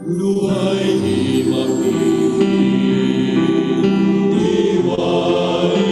Luai ni mapi, Diwai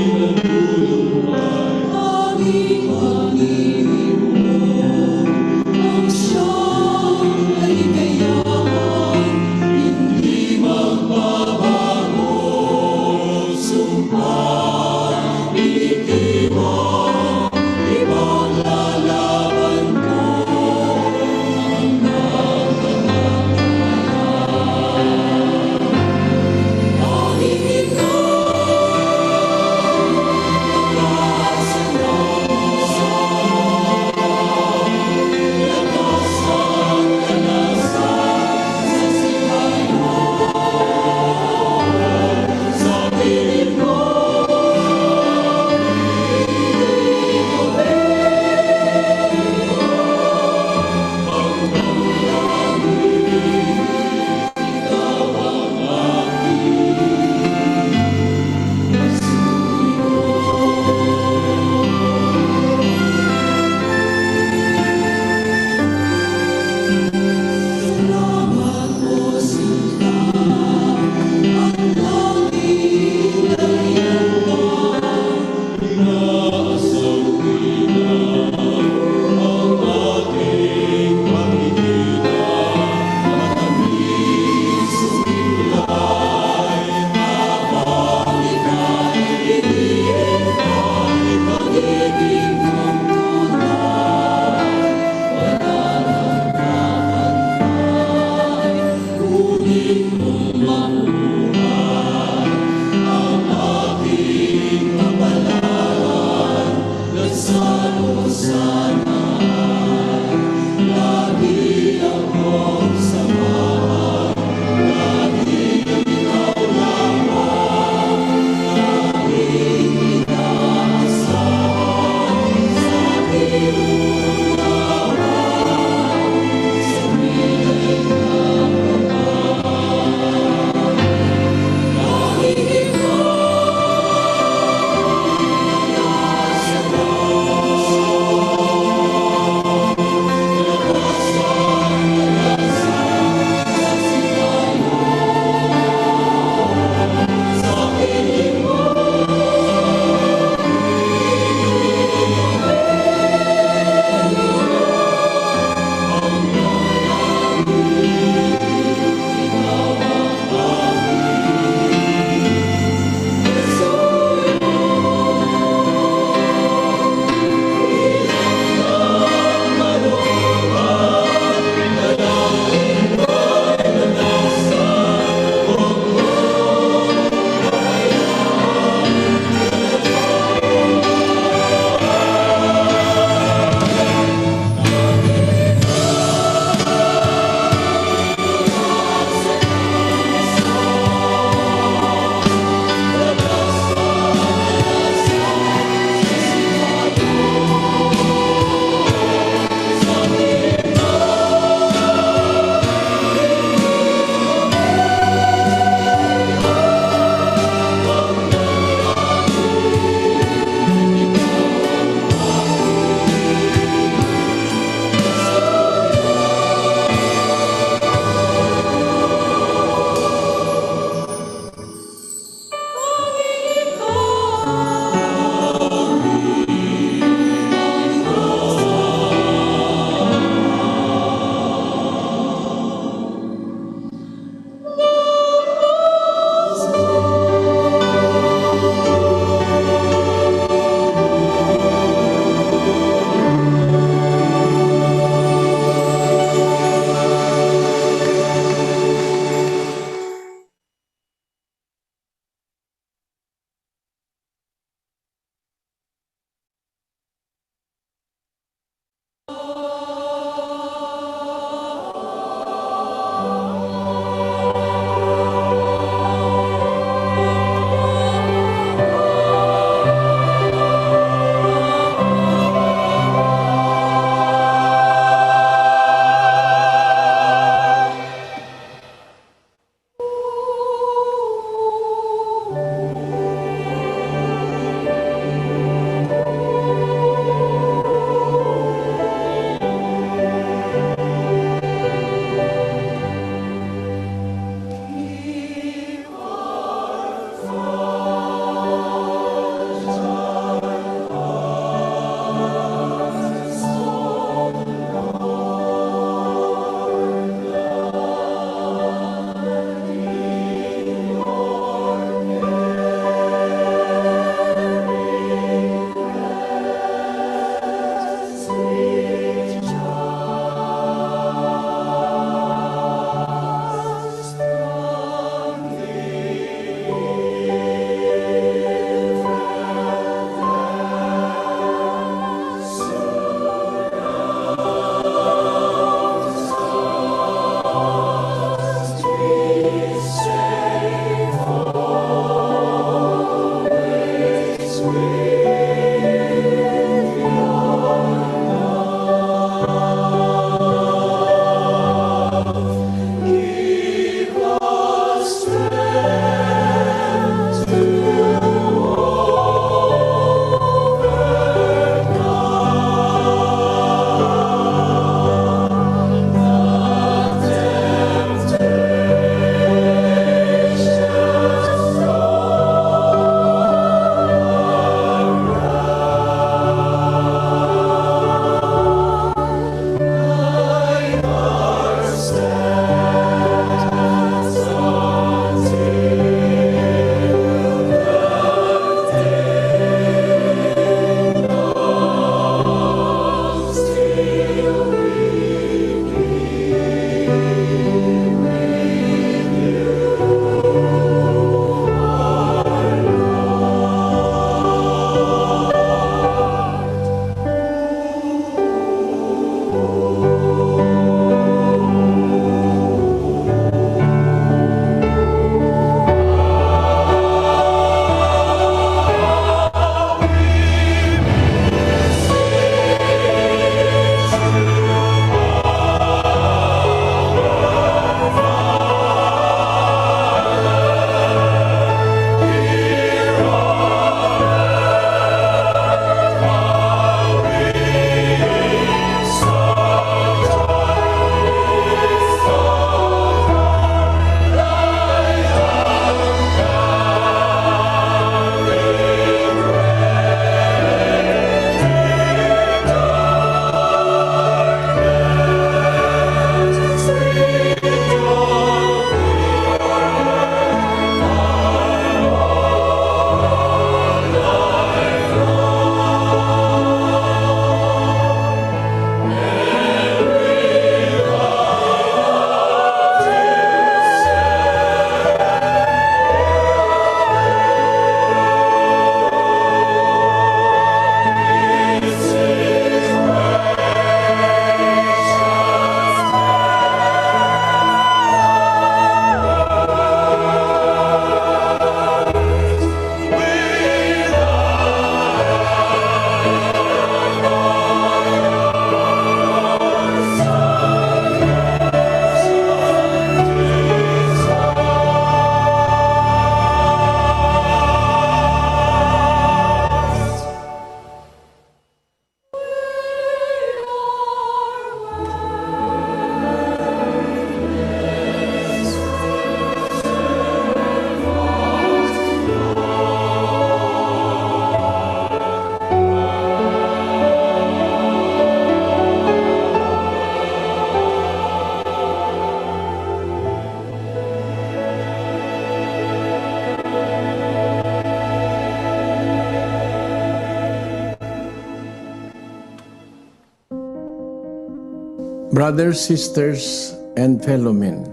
Brothers, sisters, and fellow men,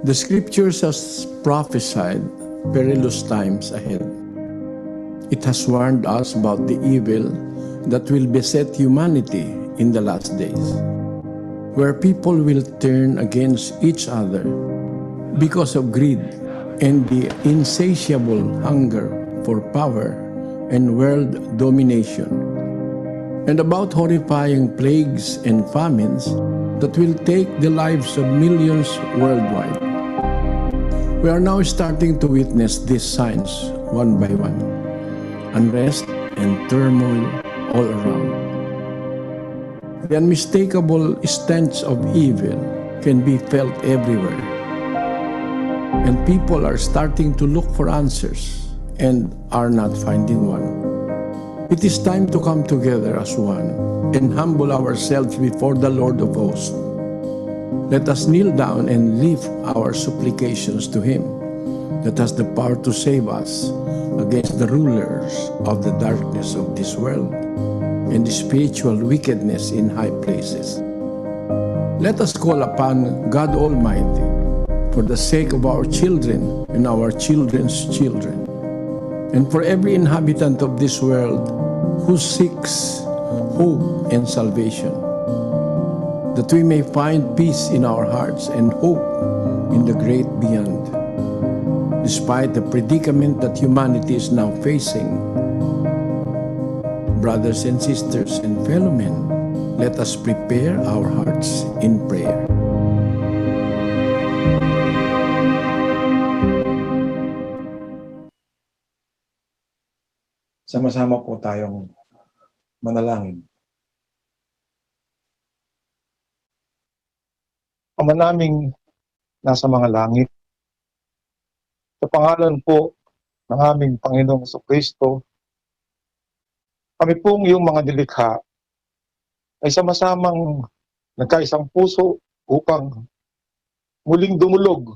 the scriptures has prophesied perilous times ahead. It has warned us about the evil that will beset humanity in the last days, where people will turn against each other because of greed and the insatiable hunger for power and world domination, and about horrifying plagues and famines that will take the lives of millions worldwide. We are now starting to witness these signs one by one. Unrest and turmoil all around. The unmistakable stench of evil can be felt everywhere. And people are starting to look for answers and are not finding one. It is time to come together as one and humble ourselves before the Lord of hosts. Let us kneel down and lift our supplications to Him that has the power to save us against the rulers of the darkness of this world and the spiritual wickedness in high places. Let us call upon God Almighty for the sake of our children and our children's children, and for every inhabitant of this world who seeks hope and salvation, that we may find peace in our hearts and hope in the great beyond. Despite the predicament that humanity is now facing, brothers and sisters and fellow men, let us prepare our hearts in prayer. Sama-sama po tayong manalangin. Ama naming nasa mga langit, sa pangalan po ng aming Panginoong Kristo, kami pong iyong mga nilikha ay sama-samang nagkaisang puso upang muling dumulog,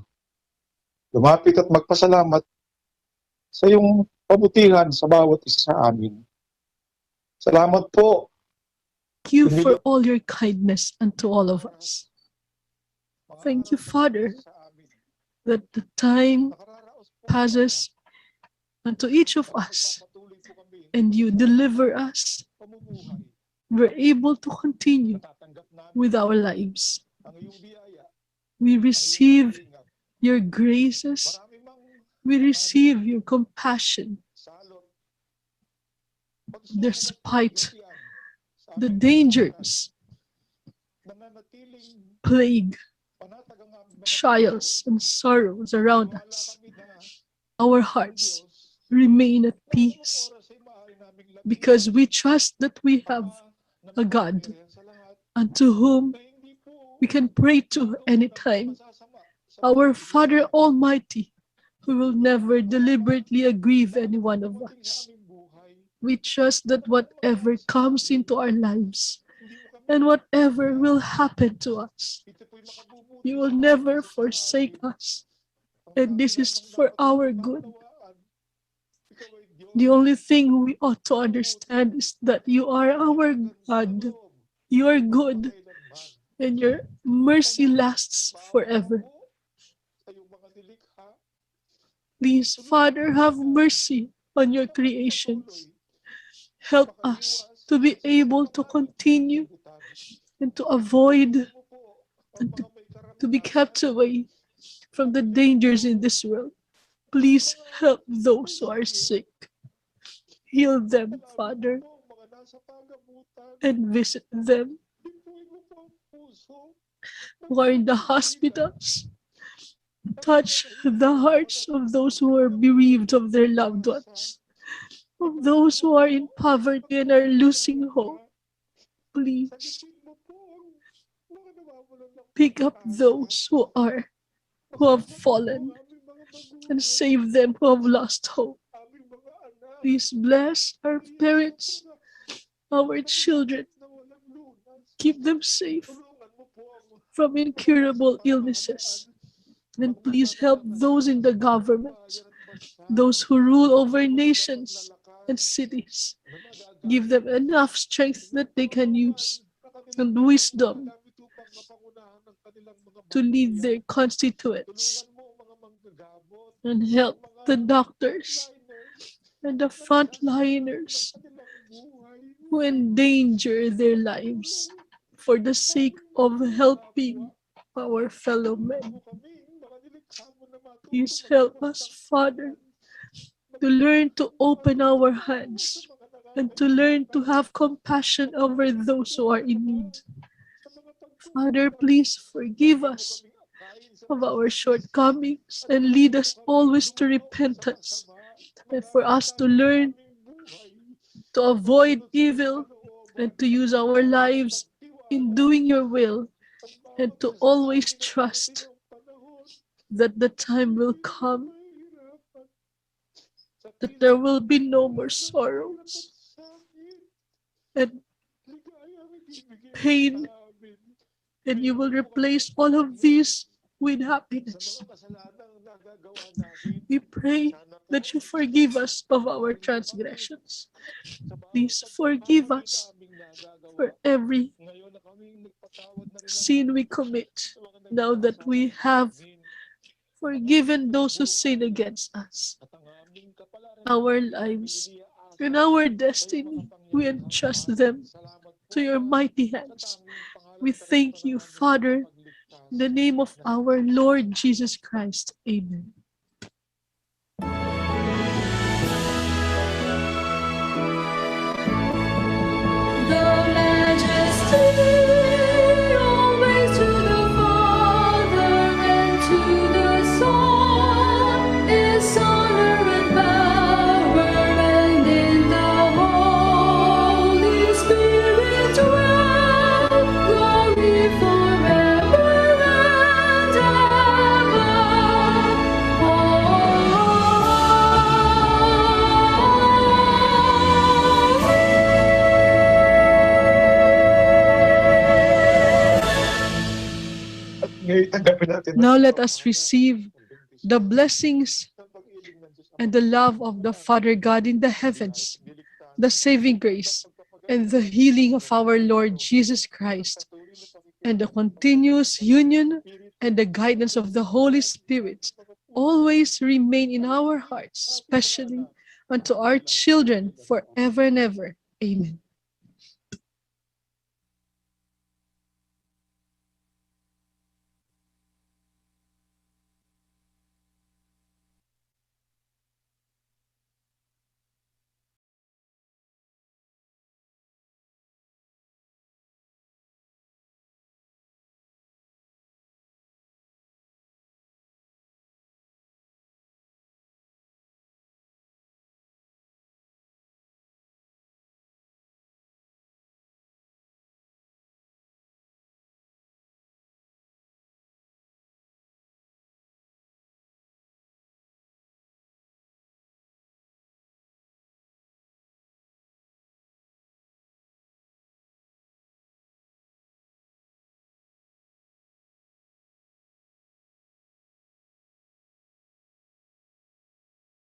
lumapit at magpasalamat sa iyong pabutihan sa bawat isa sa amin. Salamat po. Thank you for all your kindness unto all of us. Thank you, Father, that the time passes unto each of us and you deliver us. We're able to continue with our lives. We receive your graces. We receive your compassion. Despite the dangers, plague, trials, and sorrows around us, our hearts remain at peace because we trust that we have a God unto whom we can pray to anytime, our Father Almighty, who will never deliberately aggrieve any one of us. We trust that whatever comes into our lives and whatever will happen to us, you will never forsake us, and this is for our good. The only thing we ought to understand is that you are our God. You are good, and your mercy lasts forever. Please, Father, have mercy on your creations. Help us to be able to continue and to avoid and to be kept away from the dangers in this world. Please help those who are sick. Heal them, Father, and visit them who are in the hospitals. Touch the hearts of those who are bereaved of their loved ones, of those who are in poverty and are losing hope. Please pick up those who have fallen and save them who have lost hope. Please bless our parents, our children. Keep them safe from incurable illnesses. And please help those in the government, those who rule over nations and cities. Give them enough strength that they can use and wisdom to lead their constituents and help the doctors and the frontliners who endanger their lives for the sake of helping our fellow men. Please help us, Father, to learn to open our hands and to learn to have compassion over those who are in need. Father, please forgive us of our shortcomings and lead us always to repentance, and for us to learn to avoid evil and to use our lives in doing your will, and to always trust that the time will come that there will be no more sorrows and pain, and you will replace all of these with happiness. We pray that you forgive us of our transgressions. Please forgive us for every sin we commit, now that we have forgiven those who sin against us. Our lives and our destiny, we entrust them to your mighty hands. We thank you, Father, in the name of our Lord Jesus Christ. Amen. The majesty always to the Father and to the Son is honor and power, and in the Holy Spirit dwell glory forever and ever. Now let us receive the blessings and the love of the Father God in the heavens, the saving grace and the healing of our Lord Jesus Christ, and the continuous union and the guidance of the Holy Spirit always remain in our hearts, especially unto our children forever and ever. Amen.